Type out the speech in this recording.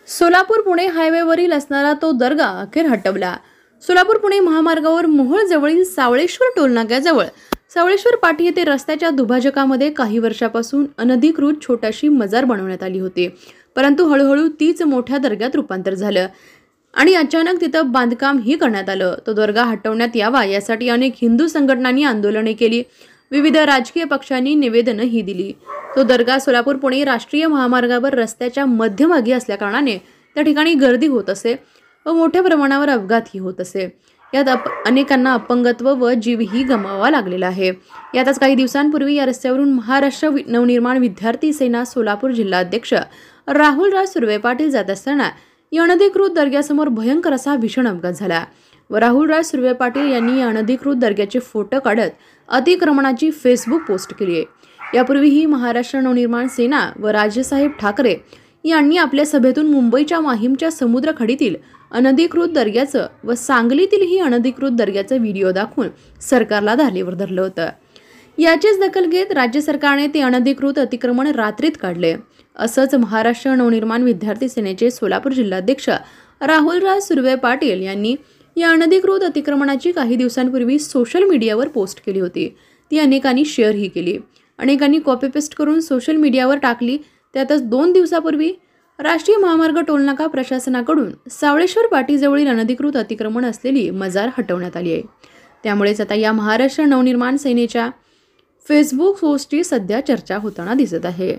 सोलापूर पुणे हायवेवरील असणारा तो दर्गा अखेर हटवला। सोलापूर पुणे महामार्गावर मोहोळ जवळील सावळेश्वर टोलनाक्याजवळ सावळेश्वर पाटी येथे रस्त्याच्या दुभाजकामध्ये काही वर्षापासून अनधिकृत छोटीशी मजार बनवण्यात आली होती, परंतु हळूहळू तीच मोठ्या दर्ग्यात रूपांतर झालं आणि अचानक तिथं बांधकाम ही करण्यात आलं। तो दर्गा हटवण्यात यावा यासाठी अनेक हिंदू संघटनांनी आंदोलने केली, विविध राजकीय पक्षांनी निवेदनही दिली। तो दर्गा सोलापूर पुणे राष्ट्रीय महामार्गावर रस्त्याच्या मध्यभागी असल्याकारणाने त्या ठिकाणी गर्दी होत असे व मोठ्या प्रमाणावर अपघातही होत असे। यात अनेकांना अपंगत्व व जीवही गमवावा लागलेला आहे। यातच काही दिवसांपूर्वी या रस्त्यावरून महाराष्ट्र नवनिर्माण विद्यार्थी सेना सोलापूर जिल्हाध्यक्ष राहुलराज सुर्वे पाटील जात असताना या अनधिकृत दर्ग्यासमोर भयंकर असा भीषण अपघात झाला व राहुलराज सुर्वे पाटील यांनी या अनधिकृत दर्ग्याचे फोटो काढत अतिक्रमणाची फेसबुक पोस्ट केली आहे। यापूर्वीही महाराष्ट्र नवनिर्माण सेना व राजसाहेब ठाकरे यांनी आपल्या सभेतून मुंबईच्या माहीमच्या समुद्र खडीतील अनधिकृत दर्ग्याचं व सांगलीतीलही अनधिकृत दर्ग्याचं व्हिडिओ दाखवून सरकारला धारेवर धरलं होतं। याचीच दखल घेत राज्य सरकारने ते अनधिकृत अतिक्रमण रात्रीत काढले। असंच महाराष्ट्र नवनिर्माण विद्यार्थी सेनेचे सोलापूर जिल्हाध्यक्ष राहुलराज सुर्वे पाटील यांनी या अनधिकृत अतिक्रमणाची काही दिवसांपूर्वी सोशल मीडियावर पोस्ट केली होती। ती अनेकांनी शेअरही केली, अनेकांनी कॉपी पेस्ट करून सोशल मीडियावर टाकली। त्यातच 2 दिवसापूर्वी राष्ट्रीय महामार्ग टोलनाका प्रशासनाकडून सावळेश्वर पाटीजवळील अनधिकृत अतिक्रमण असलेली मजार हटवण्यात आली आहे। त्यामुळेच आता या महाराष्ट्र नवनिर्माण सेनेच्या फेसबुक पोस्टची सध्या चर्चा होताना दिसत आहे।